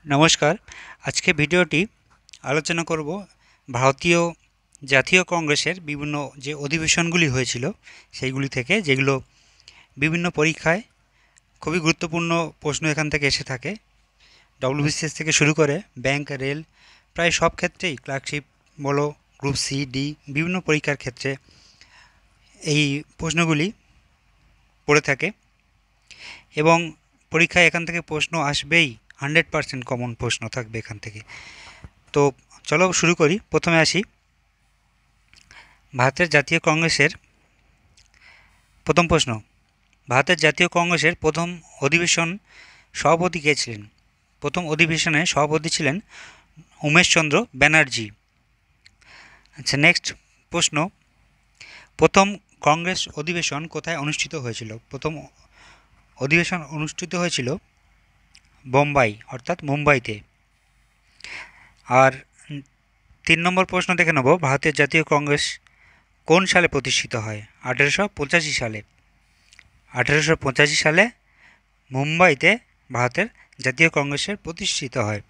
নমস্কার। আজকে ভিডিওটি আলোচনা করব ভারতীয় জাতীয় কংগ্রেসের বিভিন্ন যে অধিবেশনগুলি হয়েছিল সেইগুলি থেকে, যেগুলো বিভিন্ন পরীক্ষায় খুবই গুরুত্বপূর্ণ প্রশ্ন এখান থেকে এসে থাকে। ডব্লিউবিসিএস থেকে শুরু করে ব্যাংক, রেল, প্রায় সব ক্ষেত্রেই, ক্লার্কশিপ বলো, গ্রুপ সি, ডি, বিভিন্ন পরীক্ষার ক্ষেত্রে এই প্রশ্নগুলি পড়ে থাকে এবং পরীক্ষায় এখান থেকে প্রশ্ন আসবেই। 100% কমন প্রশ্ন থাকবে এখান থেকে। তো চলো শুরু করি। প্রথমে আসি ভারতের জাতীয় কংগ্রেসের প্রথম প্রশ্ন। ভারতের জাতীয় কংগ্রেসের প্রথম অধিবেশন সভাপতি কে ছিলেন? প্রথম অধিবেশনে সভাপতি ছিলেন উমেশচন্দ্র ব্যানার্জি। আচ্ছা, নেক্সট প্রশ্ন। প্রথম কংগ্রেস অধিবেশন কোথায় অনুষ্ঠিত হয়েছিল? প্রথম অধিবেশন অনুষ্ঠিত হয়েছিল বোম্বাই অর্থাৎ মুম্বাইতে। আর 3 নম্বর প্রশ্ন দেখে নেব, ভারতের জাতীয় কংগ্রেস কোন সালে প্রতিষ্ঠিত হয়? 1885 সালে। 1885 সালে মুম্বাইতে ভারতের জাতীয় কংগ্রেসের প্রতিষ্ঠিত হয়।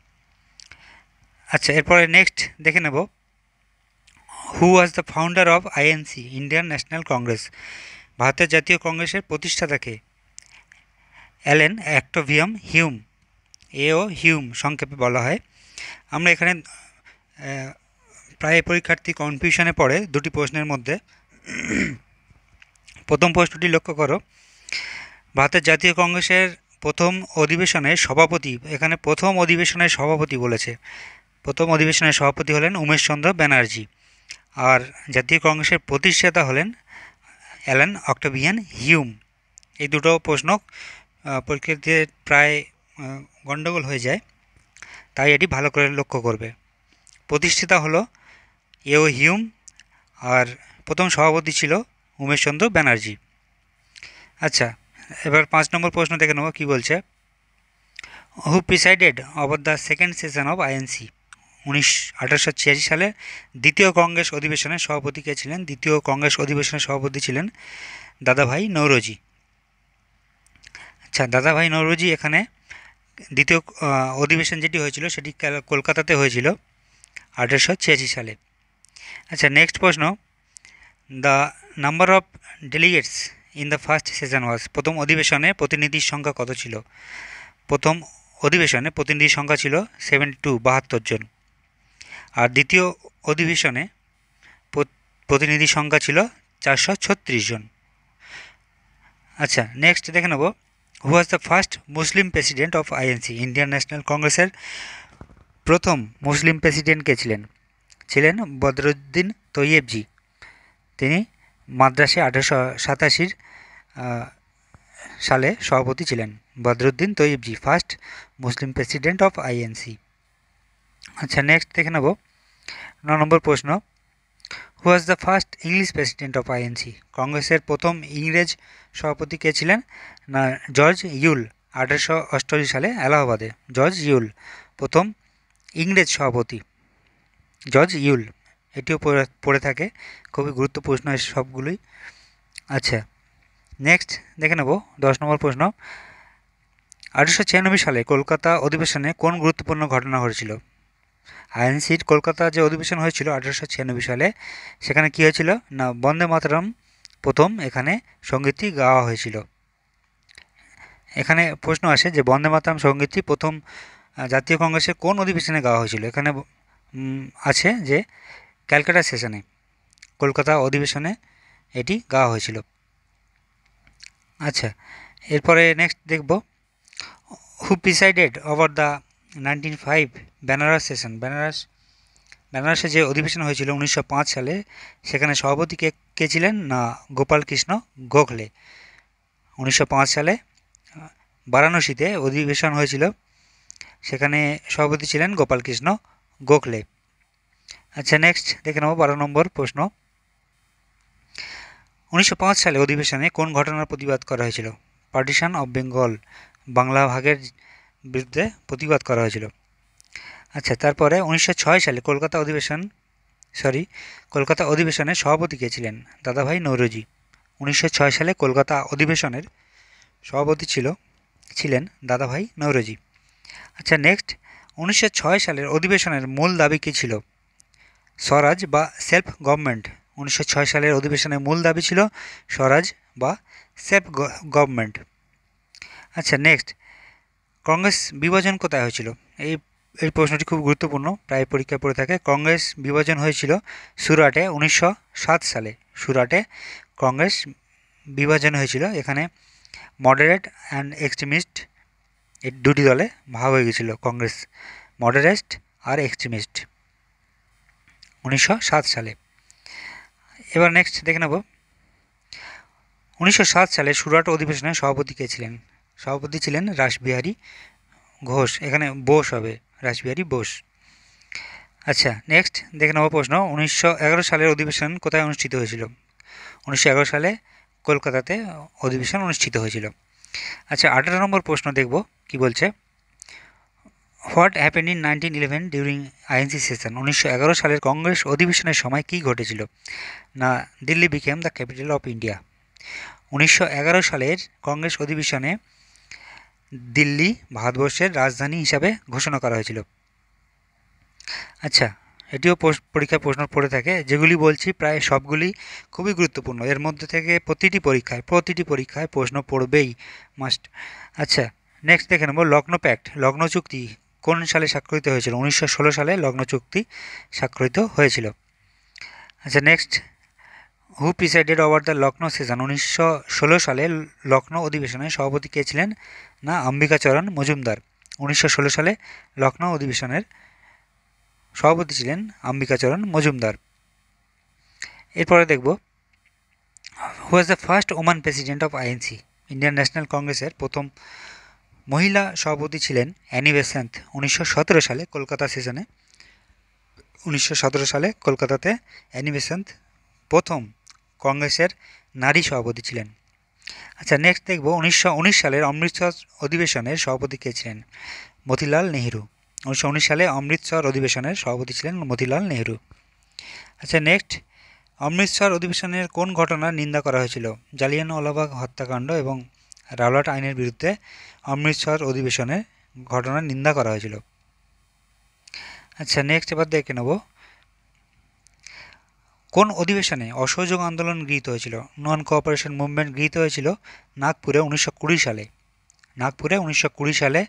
আচ্ছা, এরপরে নেক্সট দেখে নেব, who was the founder of INC, Indian National Congress? ভারতের জাতীয় কংগ্রেসের প্রতিষ্ঠাতাকে? Allan Octavian Hume, A O Hume সংক্ষেপে বলা হয়। আমরা এখানে প্রায় পরীক্ষার্থী কনফিউশনে পড়ে দুটি প্রশ্নের মধ্যে। প্রথম প্রশ্নটি লক্ষ্য করো, ভারতের জাতীয় কংগ্রেসের প্রথম অধিবেশনের সভাপতি, এখানে প্রথম অধিবেশনের সভাপতি বলেছে। প্রথম অধিবেশনের সভাপতি হলেন উমেশচন্দ্র ব্যানার্জি, আর জাতীয় কংগ্রেসের প্রতিষ্ঠাতা হলেন অ্যালান অক্টাভিয়ান হিউম। এই দুটো প্রশ্ন পরীক্ষার্থীদের প্রায় গণ্ডগোল হয়ে যায়, তাই এটি ভালো করে লক্ষ্য করবে। প্রতিষ্ঠাতা হলো এও হিউম, আর প্রথম সভাপতি ছিল উমেশচন্দ্র ব্যানার্জি। আচ্ছা, এবার 5 নম্বর প্রশ্ন দেখে নেব কী বলছে। Who presided over the second session of INC? 1886 সালে দ্বিতীয় কংগ্রেস অধিবেশনের সভাপতি কে ছিলেন? দ্বিতীয় কংগ্রেস অধিবেশনের সভাপতি ছিলেন দাদাভাই নৌরোজি। আচ্ছা, দাদাভাই নৌরোজি এখানে দ্বিতীয় অধিবেশন যেটি হয়েছিল সেটি কলকাতাতে হয়েছিল 1886 সালে। আচ্ছা, নেক্সট প্রশ্ন, the number of delegates in the first session was? প্রথম অধিবেশনে প্রতিনিধির সংখ্যা কত ছিল? প্রথম অধিবেশনে প্রতিনিধির সংখ্যা ছিল 72, 72 জন। আর দ্বিতীয় অধিবেশনে প্রতিনিধির সংখ্যা ছিল 436 জন। আচ্ছা, নেক্সট দেখে নেব, who was the first Muslim president of INC? Indian National কংগ্রেসের প্রথম মুসলিম প্রেসিডেন্ট কে ছিলেন? ছিলেন বদরুদ্দিন তৈয়েবজি। তিনি মাদ্রাসে 1887 সালে সভাপতি ছিলেন। Badruddin Tyabji, first Muslim president of INC. আচ্ছা, নেক্সট দেখে নেব 9 নম্বর প্রশ্ন, who was the first English president of INC? কংগ্রেসের প্রথম ইংরেজ সভাপতি কে ছিলেন? না, জর্জ ইউল। 1888 সালে এলাহাবাদে জর্জ ইউল প্রথম ইংরেজ সভাপতি। জর্জ ইউল, এটিও পড়ে থাকে, খুবই গুরুত্বপূর্ণ সবগুলোই। আচ্ছা, নেক্সট দেখে নেব 10 নম্বর প্রশ্ন, 1896 সালে কলকাতা অধিবেশনে কোন গুরুত্বপূর্ণ ঘটনা ঘটেছিল? আইএনসির কলকাতা যে অধিবেশন হয়েছিল 1896 সালে, সেখানে কী হয়েছিল না, বন্দে মাতরম প্রথম এখানে সঙ্গীতটি গাওয়া হয়েছিল। এখানে প্রশ্ন আসে যে বন্দে মাতরম সঙ্গীতটি প্রথম জাতীয় কংগ্রেসের কোন অধিবেশনে গাওয়া হয়েছিল? এখানে আছে যে ক্যালকাটা সেশনে, কলকাতা অধিবেশনে এটি গাওয়া হয়েছিল। আচ্ছা, এরপরে নেক্সট দেখব, who presided over the 1905 Benares session? বেনারসে যে অধিবেশন হয়েছিল 1905 সালে, সেখানে সভাপতি কে ছিলেন? না, গোপাল কৃষ্ণ গোখলে। 1905 সালে বারাণসীতে অধিবেশন হয়েছিল, সেখানে সভাপতি ছিলেন গোপাল কৃষ্ণ গোখলে। আচ্ছা, নেক্সট দেখে নেব 12 নম্বর প্রশ্ন, 1905 সালে অধিবেশনে কোন ঘটনার প্রতিবাদ করা হয়েছিল? পার্টিশন অফ বেঙ্গল, বাংলা ভাগের বিরুদ্ধে প্রতিবাদ করা হয়েছিল। আচ্ছা, তারপরে 1906 সালে কলকাতা অধিবেশনের সভাপতি কে ছিলেন? দাদাভাই নৌরোজি। 1906 সালে কলকাতা অধিবেশনের সভাপতি ছিলেন দাদাভাই নৌরোজি। আচ্ছা, নেক্সট 1906 সালের অধিবেশনের মূল দাবি কী ছিল? স্বরাজ বা সেলফ গভর্নমেন্ট। 1906 সালের অধিবেশনের মূল দাবি ছিল স্বরাজ বা সেলফ গভর্নমেন্ট। আচ্ছা, নেক্সট, কংগ্রেস বিভাজন কোথায় হয়েছিল? এই প্রশ্নটি খুব গুরুত্বপূর্ণ, প্রায় পরীক্ষায় পড়ে থাকে। কংগ্রেস বিভাজন হয়েছিল সুরাটে 1907 সালে। সুরাটে কংগ্রেস বিভাজন হয়েছিল। এখানে মডারেট অ্যান্ড এক্সট্রিমিস্ট এই দুটি দলে ভাগ হয়ে গেছিল, কংগ্রেস মডারেট আর এক্সট্রিমিস্ট, 1907 সালে। এবার নেক্সট দেখে নেব, 1907 সালে সুরাট অধিবেশনে সভাপতি কে ছিলেন? সভাপতি ছিলেন রাসবিহারী ঘোষ। এখানে বোস হবে, রাসবিহারী বোস। আচ্ছা, নেক্সট দেখে নেব প্রশ্ন, 1911 সালের অধিবেশন কোথায় অনুষ্ঠিত হয়েছিল? 1911 সালে কলকাতাতে অধিবেশন অনুষ্ঠিত হয়েছিল। আচ্ছা, 18 নম্বর প্রশ্ন দেখব কি বলছে। What happened in 1911 during INC session? 1911 সালের কংগ্রেস অধিবেশনের সময় কী ঘটেছিল? না, Delhi became the capital of India. 1911 সালের কংগ্রেস অধিবেশনে দিল্লি ভারতবর্ষের রাজধানী হিসাবে ঘোষণা করা হয়েছিল। আচ্ছা, এটিও পরীক্ষায় প্রশ্ন পড়ে থাকে। যেগুলি বলছি প্রায় সবগুলি খুবই গুরুত্বপূর্ণ, এর মধ্যে থেকে প্রতিটি পরীক্ষায় প্রশ্ন পড়বেই, মাস্ট। আচ্ছা, নেক্সট দেখে নেব, লখনৌ প্যাক্ট, লখনৌ চুক্তি কোন সালে স্বাক্ষরিত হয়েছিল? 1916 সালে লখনৌ চুক্তি স্বাক্ষরিত হয়েছিল। আচ্ছা, next, who presided over the Lucknow session? 1916 সালে লখনৌ অধিবেশনে সভাপতি কে ছিলেন? না, অম্বিকাচরণ মজুমদার। 1916 সালে লখনৌ অধিবেশনের সভাপতি ছিলেন অম্বিকাচরণ মজুমদার। এরপরে দেখব, who was the first woman president of INC? Indian National কংগ্রেসের প্রথম মহিলা সভাপতি ছিলেন অ্যানি বেসান্ত। 1917 সালে কলকাতা সেশনে 1917 সালে কলকাতাতে অ্যানি বেসান্ত প্রথম কংগ্রেসের নারী সভাপতি ছিলেন। আচ্ছা, নেক্সট দেখব, 1919 সালের অমৃতসর অধিবেশনের সভাপতি কে ছিলেন? মতিলাল নেহেরু। 1919 সালে অমৃতসর অধিবেশনের সভাপতি ছিলেন মতিলাল নেহেরু। আচ্ছা, নেক্সট, অমৃতসর অধিবেশনের কোন ঘটনার নিন্দা করা হয়েছিল? জালিয়ানওয়ালাবাগ হত্যাকাণ্ড এবং রাওলাট আইনের বিরুদ্ধে অমৃতসর অধিবেশনের ঘটনার নিন্দা করা হয়েছিল। আচ্ছা, নেক্সট এবার দেখে নেব, কোন অধিবেশনে অসহযোগ আন্দোলন গৃহীত হয়েছিল? নন কোঅপারেশন মুভমেন্ট গৃহীত হয়েছিল নাগপুরে 1920 সালে। নাগপুরে 1920 সালে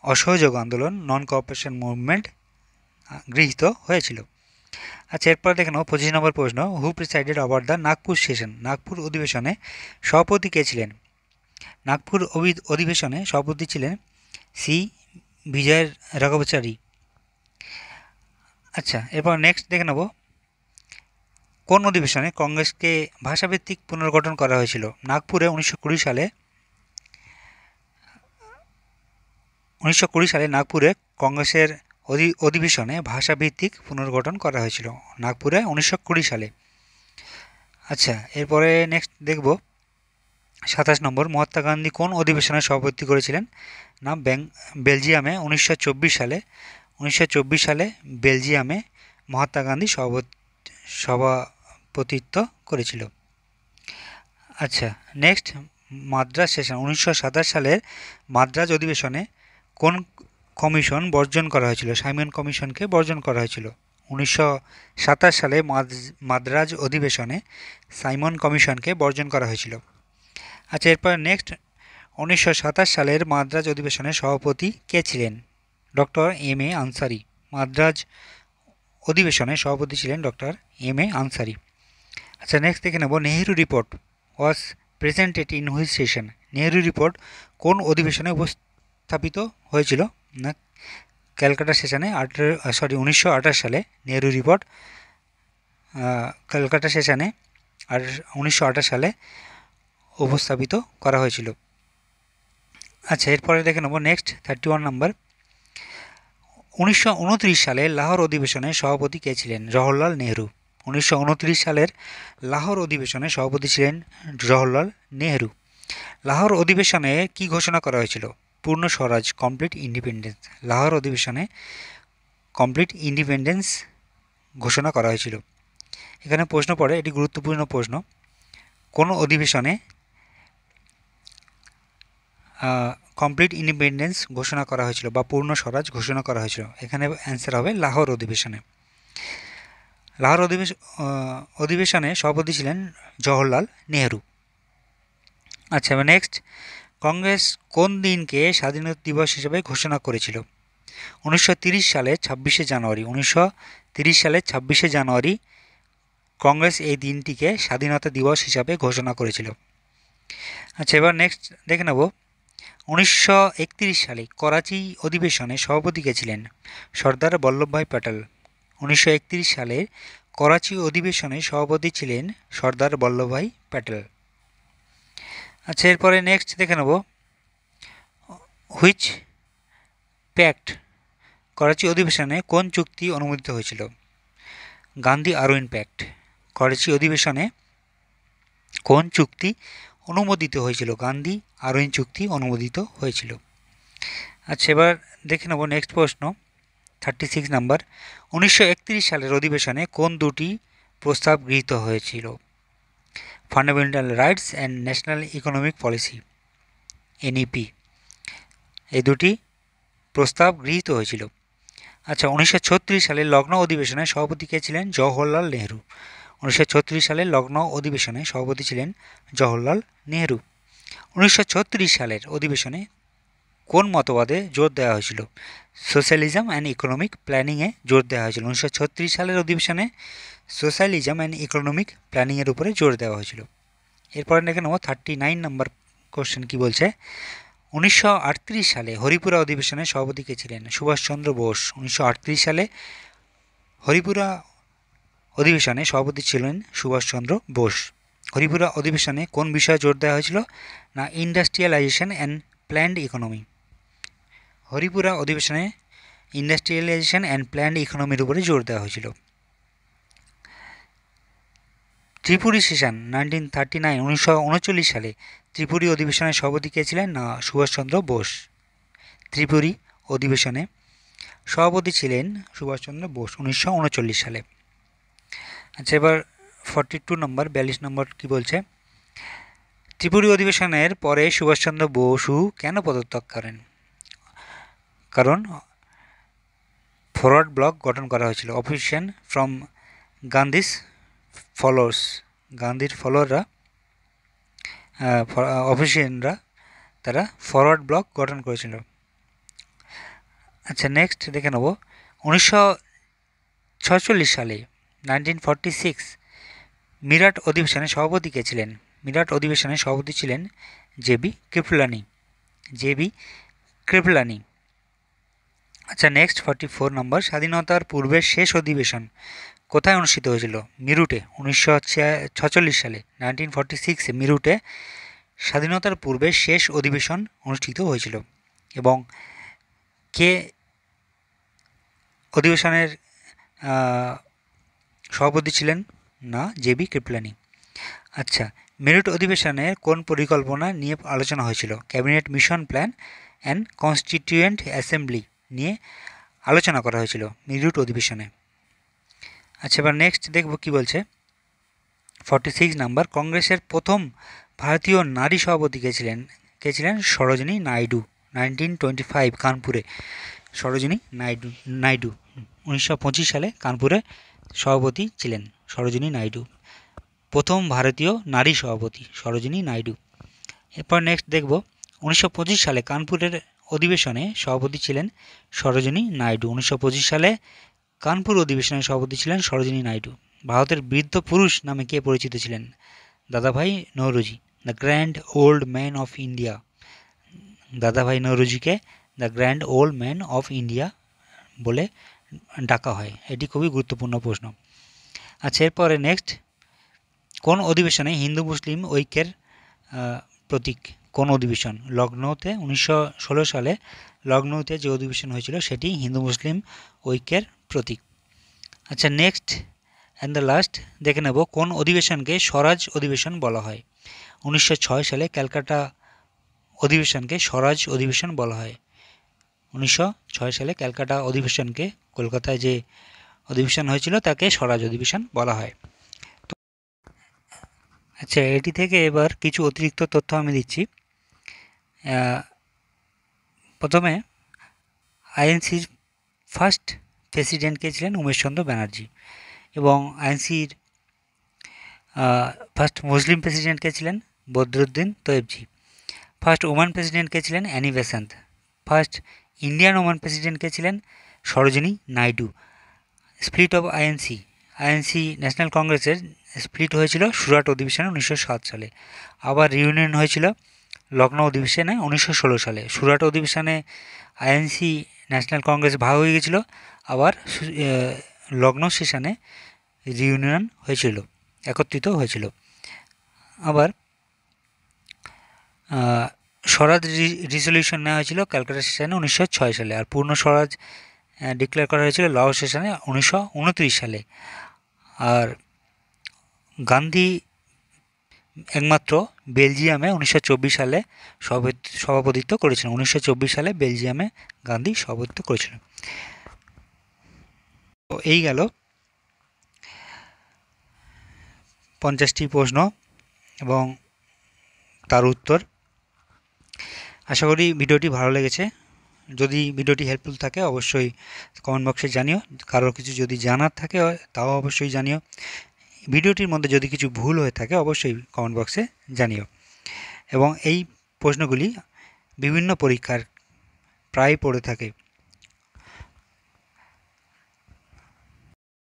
অসহযোগ আন্দোলন, নন কোঅপারেশন মুভমেন্ট গৃহীত হয়েছিল। আচ্ছা, এরপর দেখে নেব 25 নম্বর প্রশ্ন, who presided over the Nagpur session? Nagpur অধিবেশনে সভাপতি কে ছিলেন? নাগপুর অধিবেশনে সভাপতি ছিলেন সি বিজয় রাঘবাচারী। আচ্ছা, এরপর নেক্সট দেখে নেব, কোন অধিবেশনে কংগ্রেসকে ভাষাভিত্তিক পুনর্গঠন করা হয়েছিল? নাগপুরে 1920 সালে 1920 সালে নাগপুরে কংগ্রেসের অধিবেশনে ভাষাভিত্তিক পুনর্গঠন করা হয়েছিল, নাগপুরে 1920 সালে। আচ্ছা, এরপরে নেক্সট দেখব 27 নম্বর, মহাত্মা গান্ধী কোন অধিবেশনে সভাপতিত্ব করেছিলেন? না, বেলজিয়ামে 1924 সালে। 1924 সালে বেলজিয়ামে মহাত্মা গান্ধী সভাপতিত্ব করেছিল। আচ্ছা, নেক্সট, মাদ্রাজ সেশন 1927 সালের মাদ্রাজ অধিবেশনে কোন কমিশন বর্জন করা হয়েছিল? সাইমন কমিশনকে বর্জন করা হয়েছিল 1927 সালে মাদ্রাজ অধিবেশনে সাইমন কমিশনকে বর্জন করা হয়েছিল। আচ্ছা, এরপর নেক্সট, 1927 সালের মাদ্রাজ অধিবেশনের সভাপতি কে ছিলেন? Doctor M A Ansari. Madras অধিবেশনে সভাপতি ছিলেন ডক্টর এম এ আনসারি। আচ্ছা, নেক্সট দেখে নেব, Nehru report was presented in which session? Nehru report কোন অধিবেশনে উপস্থাপিত হয়েছিল? না, ক্যালকাটা সেশনে 1928 সালে নেহেরু রিপোর্ট ক্যালকাটা সেশনে 1928 সালে উপস্থাপিত করা হয়েছিল। আচ্ছা, এরপরে দেখে নেব নেক্সট 31 নম্বর, 1929 সালে লাহোর অধিবেশনে সভাপতি কে ছিলেন? জওহরলাল নেহেরু। 1929 সালের লাহোর অধিবেশনে সভাপতি ছিলেন জওহরলাল নেহেরু। লাহোর অধিবেশনে কি ঘোষণা করা হয়েছিল? পূর্ণ স্বরাজ, কমপ্লিট ইন্ডিপেন্ডেন্স। লাহোর অধিবেশনে কমপ্লিট ইন্ডিপেন্ডেন্স ঘোষণা করা হয়েছিল। এখানে প্রশ্ন পড়ে, এটি গুরুত্বপূর্ণ প্রশ্ন, কোন অধিবেশনে কমপ্লিট ইন্ডিপেন্ডেন্স ঘোষণা করা হয়েছিল বা পূর্ণ স্বরাজ ঘোষণা করা হয়েছিল? এখানে অ্যান্সার হবে লাহোর অধিবেশনে। লাহোর অধিবেশনে সভাপতি ছিলেন জওহরলাল নেহেরু। আচ্ছা, এবার নেক্সট, কংগ্রেস কোন দিনকে স্বাধীনতা দিবস হিসেবে ঘোষণা করেছিল? 1930 সালে 26শে জানুয়ারি। 1930 সালে 26শে জানুয়ারি কংগ্রেস এই দিনটিকে স্বাধীনতা দিবস হিসাবে ঘোষণা করেছিল। আচ্ছা, এবার নেক্সট দেখে নেব, 1931 সালে করাচি অধিবেশনে সভাপতি কে ছিলেন? সর্দার বল্লভভাই প্যাটেল। 1931 সালে করাচি অধিবেশনে সভাপতি ছিলেন সর্দার বল্লভভাই প্যাটেল। আচ্ছা, এরপরে নেক্সট দেখে নেব, হুইচ প্যাক্ট করাচি অধিবেশনে কোন চুক্তি অনুমোদিত হয়েছিল? Gandhi Irwin pact. করাচি অধিবেশনে কোন চুক্তি অনুমোদিত হয়েছিল? গান্ধী আরউইন চুক্তি অনুমোদিত হয়েছিল। আচ্ছা, এবার দেখে নেব নেক্সট প্রশ্ন, 36 নাম্বার, 1931 সালের অধিবেশনে কোন দুটি প্রস্তাব গৃহীত হয়েছিল? Fundamental rights and national economic policy, NEP, এই দুটি প্রস্তাব গৃহীত হয়েছিল। আচ্ছা, 1936 সালের লখনৌ অধিবেশনে সভাপতি কে ছিলেন? জওহরলাল নেহেরু। 1936 সালের লখনৌ অধিবেশনে সভাপতি ছিলেন জওহরলাল নেহেরু। 1936 সালের অধিবেশনে কোন মতবাদে জোর দেওয়া হয়েছিল? সোশ্যালিজম অ্যান্ড ইকোনমিক প্ল্যানিংয়ে জোর দেওয়া হয়েছিল। 1936 সালের অধিবেশনে সোশ্যালিজম অ্যান্ড ইকোনমিক প্ল্যানিংয়ের উপরে জোর দেওয়া হয়েছিল। এরপরে দেখে নেব 39 নম্বর কোশ্চেন কি বলছে, 1938 সালে হরিপুরা অধিবেশনে সভাপতি কে ছিলেন? সুভাষচন্দ্র বোস। 1938 সালে হরিপুরা অধিবেশনে সভাপতি ছিলেন সুভাষচন্দ্র বোস। হরিপুরা অধিবেশনে কোন বিষয়ে জোর দেওয়া হয়েছিল? না industrialisation and planned economy. Haripura অধিবেশনে ইন্ডাস্ট্রিয়ালাইজেশন অ্যান্ড প্ল্যান্ড ইকোনমির উপরে জোর দেওয়া হয়েছিল। ত্রিপুরী সেশন 1939 সালে ত্রিপুরী অধিবেশনে সভাপতি কে ছিলেন? না সুভাষচন্দ্র বোস। ত্রিপুরী অধিবেশনে সভাপতি ছিলেন সুভাষচন্দ্র বোস 1939 সালে। আচ্ছা, এবার 42 নম্বর 42 নম্বর কি বলছে, ত্রিপুরী অধিবেশনের পরে সুভাষচন্দ্র বসু কেন পদত্যাগ করেন? কারণ ফরওয়ার্ড ব্লক গঠন করা হয়েছিল। অপোজিশন ফ্রম গান্ধীস ফলোয়ার্স, গান্ধীর ফলোয়াররা অপোজিশনরা তারা ফরওয়ার্ড ব্লক গঠন করেছিল। আচ্ছা, নেক্সট দেখে নেব, 1946 সালে 1946 মিরাট অধিবেশনে সভাপতি কে ছিলেন? মিরাট অধিবেশনে সভাপতি ছিলেন জেবি কৃপলানি। জেবি কৃপলানি। আচ্ছা, নেক্সট 44 নম্বর, স্বাধীনতার পূর্বের শেষ অধিবেশন কোথায় অনুষ্ঠিত হয়েছিল? মিরুটে। 1946 সালে 1946 মিরুটে স্বাধীনতার পূর্বে শেষ অধিবেশন অনুষ্ঠিত হয়েছিল। এবং কে অধিবেশনের সভাপতি ছিলেন? না জেবি কৃপলানি। আচ্ছা, মিরুট অধিবেশনের কোন পরিকল্পনা নিয়ে আলোচনা হয়েছিল? Cabinet mission plan and constituent assembly নিয়ে আলোচনা করা হয়েছিল মিরুট অধিবেশনে। আচ্ছা, এবার নেক্সট দেখব কি বলছে, 46 নাম্বার, কংগ্রেসের প্রথম ভারতীয় নারী সভাপতি কে ছিলেন? সরোজিনী নাইডু। 1925 কানপুরে সরোজিনী নাইডু 1925 সালে কানপুরে সভাপতি ছিলেন সরোজিনী নাইডু, প্রথম ভারতীয় নারী সভাপতি সরোজিনী নাইডু। এরপর নেক্সট দেখব, 1925 সালে কানপুরের অধিবেশনে সভাপতি ছিলেন সরোজিনী নাইডু। 1925 সালে কানপুর অধিবেশনে সভাপতি ছিলেন সরোজিনী নাইডু। ভারতের বৃদ্ধ পুরুষ নামে কে পরিচিত ছিলেন? Dadabhai Naoroji, the grand old man of India. Dadabhai নৌরোজিকে the grand old man of India বলে ডাকা হয়। এটি খুবই গুরুত্বপূর্ণ প্রশ্ন। আচ্ছা, এরপরে নেক্সট, কোন অধিবেশনে হিন্দু মুসলিম ঐক্যের প্রতীক? কোন অধিবেশন? লখনৌতে 1916 সালে লখনৌতে যে অধিবেশন হয়েছিল সেটি হিন্দু মুসলিম ঐক্যের প্রতীক। আচ্ছা, নেক্সট অ্যান্ড দ্য লাস্ট দেখে নেব, কোন অধিবেশনকে স্বরাজ অধিবেশন বলা হয়? 1906 সালে ক্যালকাটা অধিবেশনকে স্বরাজ অধিবেশন বলা হয়। 1906 সালে ক্যালকাটা অধিবেশনকে, কলকাতায় যে অধিবেশন হয়েছিল তাকে স্বরাজ অধিবেশন বলা হয়। আচ্ছা, এটি থেকে এবার কিছু অতিরিক্ত তথ্য আমি দিচ্ছি। প্রথমে আইএনসির ফার্স্ট প্রেসিডেন্ট কে ছিলেন উমেশচন্দ্র ব্যানার্জি, এবং আইএনসির ফার্স্ট মুসলিম প্রেসিডেন্ট কে ছিলেন Badruddin Tyabji. First woman president কে ছিলেন Annie Besant. First Indian woman president কে ছিলেন Sarojini Naidu. Split of INC, INC National কংগ্রেসের স্প্লিট হয়েছিল সুরাট অধিবেশনে 1907 সালে। আবার রিউনিয়ন হয়েছিল লখনৌ অধিবেশনে 1916 সালে। সুরাট অধিবেশনে আইএনসি ন্যাশনাল কংগ্রেস ভাগ হয়ে গেছিল, আবার লখনৌ সেশনে রিউনিয়ন হয়েছিল, একত্রিত হয়েছিল। আবার স্বরাজ রিজলিউশন নেওয়া হয়েছিল ক্যালকাটা সেশনে 1906 সালে, আর পূর্ণ স্বরাজ ডিক্লেয়ার করা হয়েছিল লাহোর সেশনে 1929 সালে। আর গান্ধী একমাত্র বেলজিয়ামে 1924 সালে সভাপতিত্ব করেছিলেন। 1924 সালে বেলজিয়ামে গান্ধী সভাপতিত্ব করেছিলেন। তো এই গেল 50টি প্রশ্ন এবং তার উত্তর। আশা করি ভিডিওটি ভালো লেগেছে। যদি ভিডিওটি হেল্পফুল থাকে অবশ্যই কমেন্ট বক্সে জানিও। কারোর কিছু যদি জানার থাকে তাও অবশ্যই জানিও। ভিডিওটির মধ্যে যদি কিছু ভুল হয়ে থাকে অবশ্যই কমেন্ট বক্সে জানিও। এবং এই প্রশ্নগুলি বিভিন্ন পরীক্ষার প্রায় পড়ে থাকে।